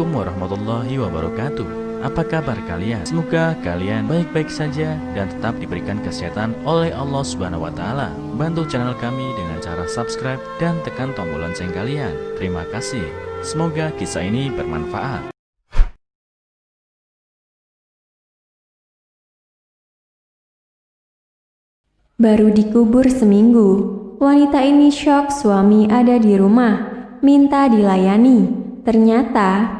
Assalamualaikum warahmatullahi wabarakatuh. Apa kabar kalian? Semoga kalian baik-baik saja dan tetap diberikan kesehatan oleh Allah Subhanahu wa taala. Bantu channel kami dengan cara subscribe dan tekan tombol lonceng kalian. Terima kasih. Semoga kisah ini bermanfaat. Baru dikubur seminggu, wanita ini syok suami ada di rumah, minta dilayani. Ternyata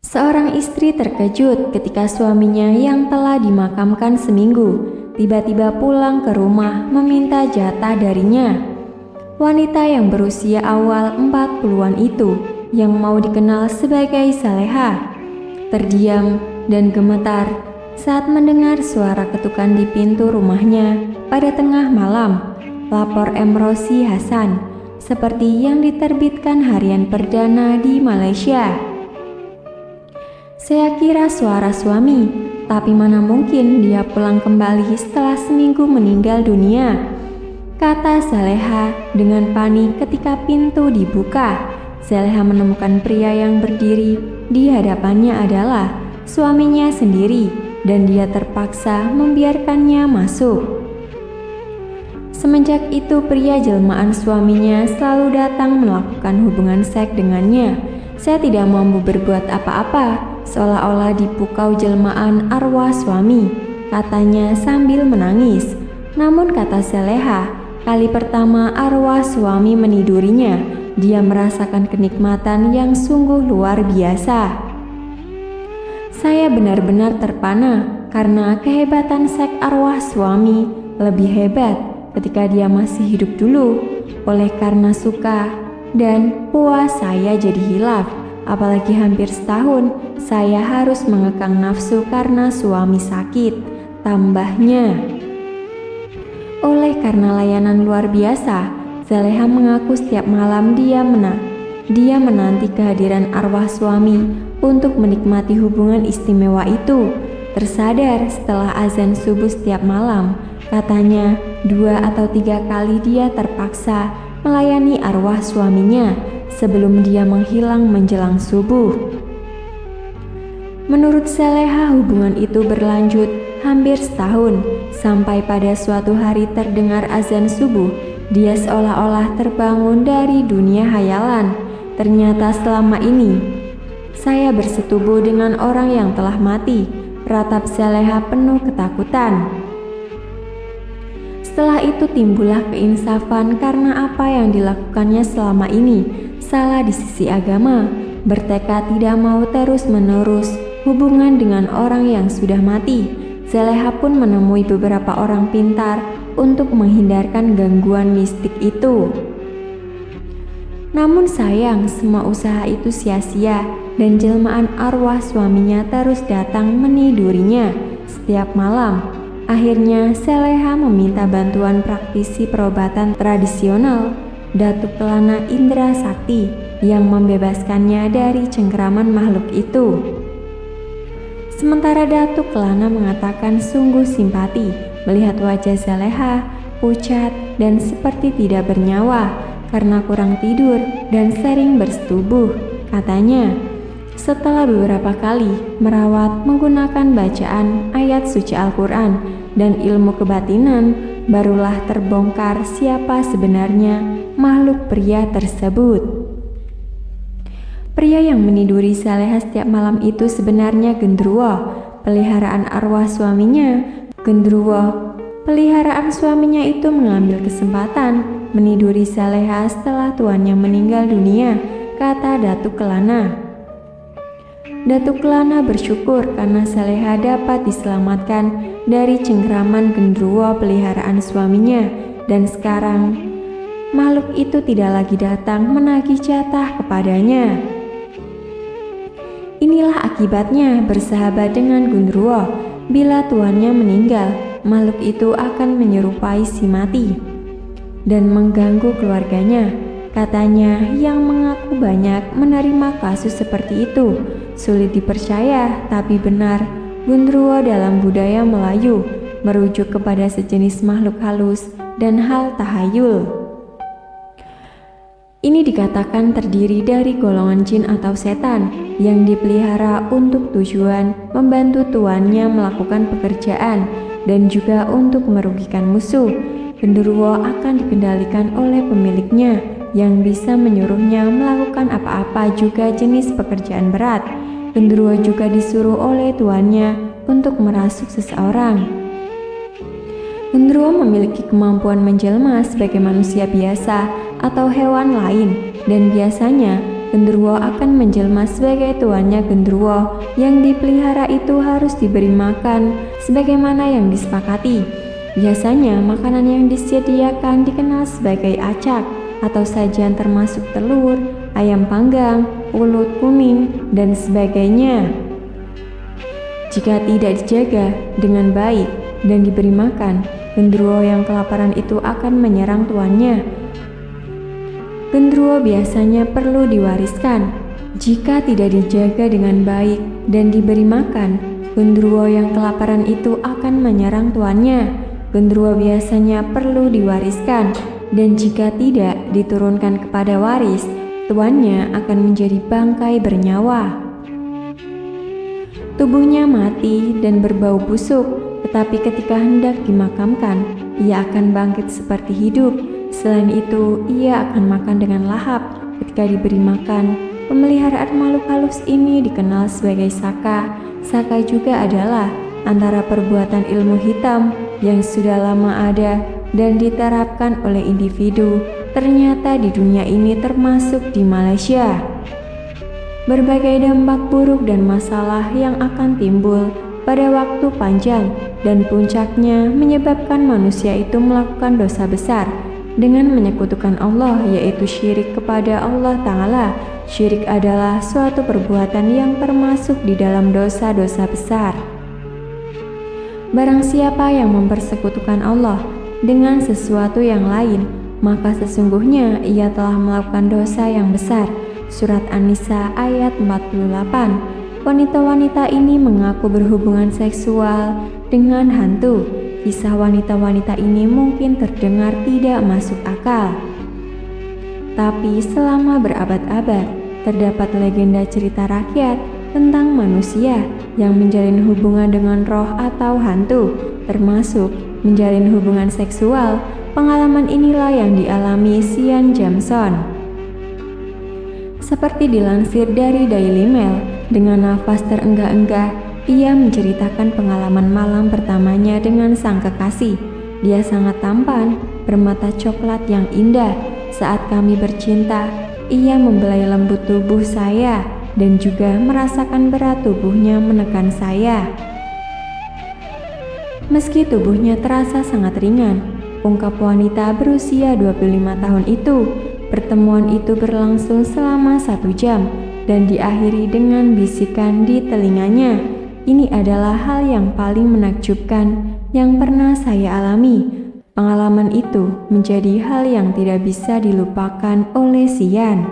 seorang istri terkejut ketika suaminya yang telah dimakamkan seminggu tiba-tiba pulang ke rumah meminta jatah darinya. Wanita yang berusia awal 40-an itu yang mau dikenal sebagai Saleha terdiam dan gemetar saat mendengar suara ketukan di pintu rumahnya pada tengah malam. Lapor Emrosi Hasan seperti yang diterbitkan harian perdana di Malaysia. Saya kira suara suami, tapi mana mungkin dia pulang kembali setelah seminggu meninggal dunia, kata Saleha dengan panik ketika pintu dibuka. Saleha menemukan pria yang berdiri di hadapannya adalah suaminya sendiri dan dia terpaksa membiarkannya masuk. Semenjak itu pria jelmaan suaminya selalu datang melakukan hubungan seks dengannya. Saya tidak mampu berbuat apa-apa, seolah-olah dipukau jelmaan arwah suami, katanya sambil menangis. Namun kata Saleha, kali pertama arwah suami menidurinya, dia merasakan kenikmatan yang sungguh luar biasa. Saya benar-benar terpana karena kehebatan seks arwah suami lebih hebat ketika dia masih hidup dulu. Oleh karena suka dan puas saya jadi hilaf, apalagi hampir setahun saya harus mengekang nafsu karena suami sakit, tambahnya. Oleh karena layanan luar biasa, Saleha mengaku setiap malam dia menanti kehadiran arwah suami untuk menikmati hubungan istimewa itu. Tersadar setelah azan subuh setiap malam, katanya 2 atau 3 kali dia terpaksa melayani arwah suaminya sebelum dia menghilang menjelang subuh. Menurut Saleha, hubungan itu berlanjut hampir setahun, sampai pada suatu hari terdengar azan subuh, dia seolah-olah terbangun dari dunia hayalan. Ternyata selama ini saya bersetubuh dengan orang yang telah mati, ratap Saleha penuh ketakutan. Setelah itu timbullah keinsafan karena apa yang dilakukannya selama ini salah di sisi agama. Bertekad tidak mau terus-menerus hubungan dengan orang yang sudah mati, Saleha pun menemui beberapa orang pintar untuk menghindarkan gangguan mistik itu. Namun sayang, semua usaha itu sia-sia dan jelmaan arwah suaminya terus datang menidurinya setiap malam. Akhirnya Saleha meminta bantuan praktisi perobatan tradisional, Datuk Kelana Indra Sakti, yang membebaskannya dari cengkeraman makhluk itu. Sementara Datuk Kelana mengatakan sungguh simpati melihat wajah Saleha pucat dan seperti tidak bernyawa karena kurang tidur dan sering bersetubuh. Katanya, setelah beberapa kali merawat menggunakan bacaan ayat suci Al-Quran dan ilmu kebatinan, barulah terbongkar siapa sebenarnya makhluk pria tersebut. Pria yang meniduri Saleha setiap malam itu sebenarnya Gendruwo, peliharaan arwah suaminya. Gendruwo, peliharaan suaminya itu mengambil kesempatan meniduri Saleha setelah tuannya meninggal dunia, kata Datuk Kelana. Datuk Kelana bersyukur karena Saleha dapat diselamatkan dari cengkeraman Gendruwo peliharaan suaminya, dan sekarang makhluk itu tidak lagi datang menagih jatah kepadanya. Inilah akibatnya bersahabat dengan Gendruwo. Bila tuannya meninggal, makhluk itu akan menyerupai si mati dan mengganggu keluarganya. Katanya yang mengaku banyak menerima kasus seperti itu. Sulit dipercaya, tapi benar. Gendruwo dalam budaya Melayu merujuk kepada sejenis makhluk halus dan hal tahayul. Ini dikatakan terdiri dari golongan jin atau setan yang dipelihara untuk tujuan membantu tuannya melakukan pekerjaan dan juga untuk merugikan musuh. Genderuwo akan dikendalikan oleh pemiliknya yang bisa menyuruhnya melakukan apa-apa juga jenis pekerjaan berat. Genderuwo juga disuruh oleh tuannya untuk merasuk seseorang. Genderuwo memiliki kemampuan menjelma sebagai manusia biasa atau hewan lain, dan biasanya genderuwo akan menjelma sebagai tuannya. Genderuwo yang dipelihara itu harus diberi makan sebagaimana yang disepakati. Biasanya makanan yang disediakan dikenal sebagai acak atau sajian, termasuk telur, ayam panggang, ulut kuning, dan sebagainya. Jika tidak dijaga dengan baik dan diberi makan, genderuwo yang kelaparan itu akan menyerang tuannya. Genderuwo biasanya perlu diwariskan. Jika tidak dijaga dengan baik dan diberi makan, genderuwo yang kelaparan itu akan menyerang tuannya. Genderuwo biasanya perlu diwariskan, dan jika tidak diturunkan kepada waris, tuannya akan menjadi bangkai bernyawa. Tubuhnya mati dan berbau busuk, tetapi ketika hendak dimakamkan, ia akan bangkit seperti hidup. Selain itu, ia akan makan dengan lahap ketika diberi makan. Pemeliharaan makhluk halus ini dikenal sebagai saka. Saka juga adalah antara perbuatan ilmu hitam yang sudah lama ada dan diterapkan oleh individu. Ternyata di dunia ini, termasuk di Malaysia. Berbagai dampak buruk dan masalah yang akan timbul pada waktu panjang, dan puncaknya menyebabkan manusia itu melakukan dosa besar dengan menyekutukan Allah, yaitu syirik kepada Allah Ta'ala. Syirik adalah suatu perbuatan yang termasuk di dalam dosa-dosa besar. Barang siapa yang mempersekutukan Allah dengan sesuatu yang lain, maka sesungguhnya ia telah melakukan dosa yang besar. Surat An-Nisa ayat 48. Wanita-wanita ini mengaku berhubungan seksual dengan hantu. Kisah wanita-wanita ini mungkin terdengar tidak masuk akal, tapi selama berabad-abad terdapat legenda cerita rakyat tentang manusia yang menjalin hubungan dengan roh atau hantu, termasuk menjalin hubungan seksual. Pengalaman inilah yang dialami Sian Jamson. Seperti dilansir dari Daily Mail, dengan nafas terenggah-enggah ia menceritakan pengalaman malam pertamanya dengan sang kekasih. Dia sangat tampan, bermata coklat yang indah. Saat kami bercinta, ia membelai lembut tubuh saya dan juga merasakan berat tubuhnya menekan saya. Meski tubuhnya terasa sangat ringan, ungkap wanita berusia 25 tahun itu. Pertemuan itu berlangsung selama 1 jam dan diakhiri dengan bisikan di telinganya. Ini adalah hal yang paling menakjubkan yang pernah saya alami. Pengalaman itu menjadi hal yang tidak bisa dilupakan oleh Sian.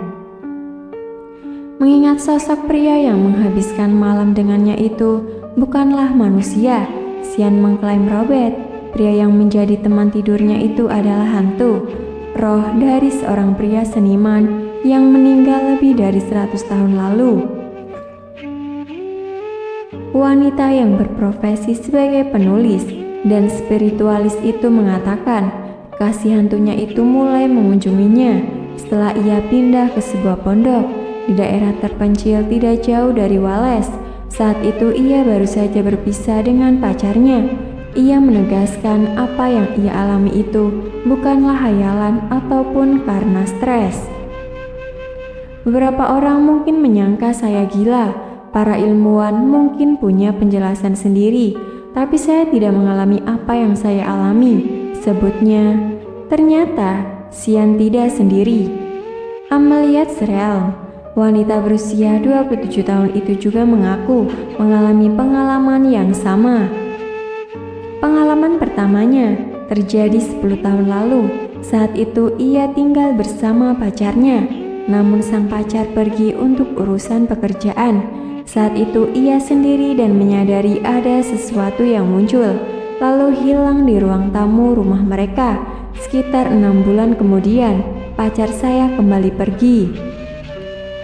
Mengingat sosok pria yang menghabiskan malam dengannya itu bukanlah manusia, Sian mengklaim Robert, pria yang menjadi teman tidurnya itu adalah hantu, roh dari seorang pria seniman yang meninggal lebih dari 100 tahun lalu. Wanita yang berprofesi sebagai penulis dan spiritualis itu mengatakan kasih hantunya itu mulai mengunjunginya setelah ia pindah ke sebuah pondok di daerah terpencil tidak jauh dari Wales. Saat itu ia baru saja berpisah dengan pacarnya. Ia menegaskan apa yang ia alami itu bukanlah hayalan ataupun karena stres. Beberapa orang mungkin menyangka saya gila. Para ilmuwan mungkin punya penjelasan sendiri, tapi saya tidak mengalami apa yang saya alami, sebutnya. Ternyata Sian tidak sendiri. Amelia Srel, wanita berusia 27 tahun itu juga mengaku mengalami pengalaman yang sama. Pengalaman pertamanya terjadi 10 tahun lalu. Saat itu ia tinggal bersama pacarnya, namun sang pacar pergi untuk urusan pekerjaan. Saat itu ia sendiri dan menyadari ada sesuatu yang muncul, lalu hilang di ruang tamu rumah mereka. Sekitar 6 bulan kemudian, pacar saya kembali pergi.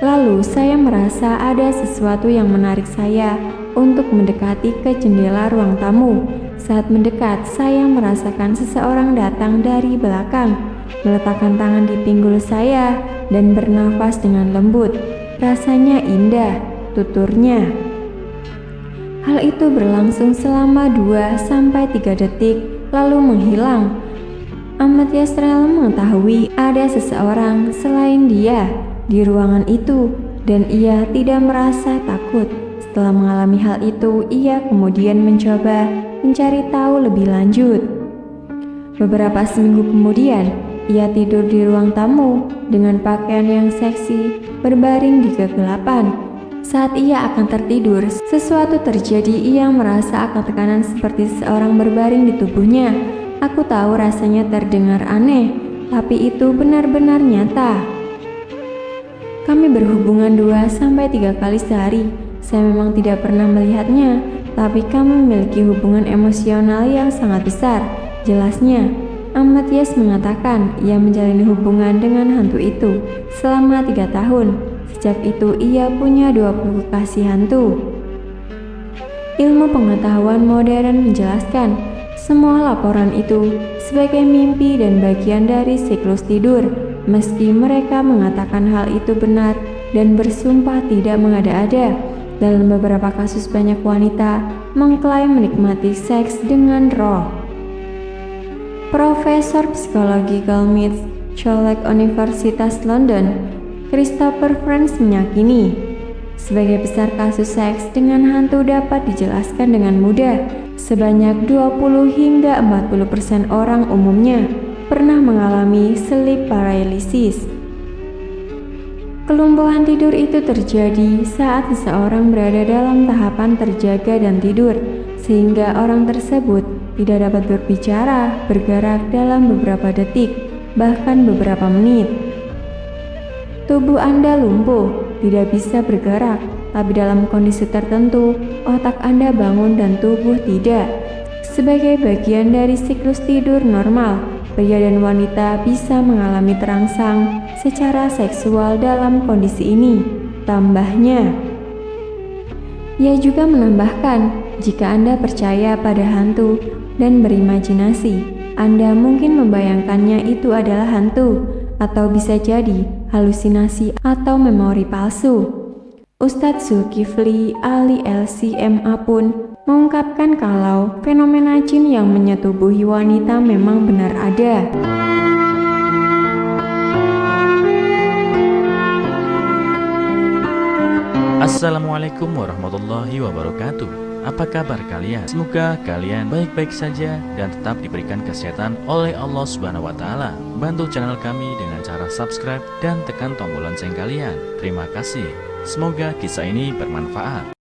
Lalu saya merasa ada sesuatu yang menarik saya untuk mendekati ke jendela ruang tamu. Saat mendekat, saya merasakan seseorang datang dari belakang, meletakkan tangan di pinggul saya dan bernafas dengan lembut. Rasanya indah, tuturnya. Hal itu berlangsung selama 2-3 detik, lalu menghilang. Ahmad Yasrel mengetahui ada seseorang selain dia di ruangan itu, dan ia tidak merasa takut. Setelah mengalami hal itu, ia kemudian mencoba mencari tahu lebih lanjut. Beberapa seminggu kemudian, ia tidur di ruang tamu dengan pakaian yang seksi, berbaring di kegelapan. Saat ia akan tertidur, sesuatu terjadi. Ia merasa akan tekanan seperti seorang berbaring di tubuhnya. Aku tahu rasanya terdengar aneh, tapi itu benar-benar nyata. Kami berhubungan 2-3 kali sehari. Saya memang tidak pernah melihatnya, tapi kami memiliki hubungan emosional yang sangat besar. Jelasnya, Ahmad Yas mengatakan ia menjalani hubungan dengan hantu itu selama 3 tahun. Sejak itu ia punya 20 kekasih hantu. Ilmu pengetahuan modern menjelaskan semua laporan itu sebagai mimpi dan bagian dari siklus tidur. Meski mereka mengatakan hal itu benar dan bersumpah tidak mengada-ada, dalam beberapa kasus banyak wanita mengklaim menikmati seks dengan roh. Profesor Psikologi Goldsmith College Universitas London, Christopher Franz meyakini sebagai besar kasus seks dengan hantu dapat dijelaskan dengan mudah. Sebanyak 20-40% orang umumnya pernah mengalami sleep paralysis. Kelumpuhan tidur itu terjadi saat seseorang berada dalam tahapan terjaga dan tidur, sehingga orang tersebut tidak dapat berbicara, bergerak dalam beberapa detik, bahkan beberapa menit. Tubuh Anda lumpuh, tidak bisa bergerak, tapi dalam kondisi tertentu, otak Anda bangun dan tubuh tidak. Sebagai bagian dari siklus tidur normal, pria dan wanita bisa mengalami terangsang secara seksual dalam kondisi ini. Tambahnya, ia juga menambahkan, jika Anda percaya pada hantu dan berimajinasi, Anda mungkin membayangkannya itu adalah hantu, atau bisa jadi halusinasi atau memori palsu. Ustadz Zulkifli Ali LCMA pun mengungkapkan kalau fenomena jin yang menyetubuhi wanita memang benar ada. Assalamualaikum warahmatullahi wabarakatuh. Apa kabar kalian? Semoga kalian baik-baik saja dan tetap diberikan kesehatan oleh Allah Subhanahu wa taala. Bantu channel kami dengan cara subscribe dan tekan tombol lonceng kalian. Terima kasih. Semoga kisah ini bermanfaat.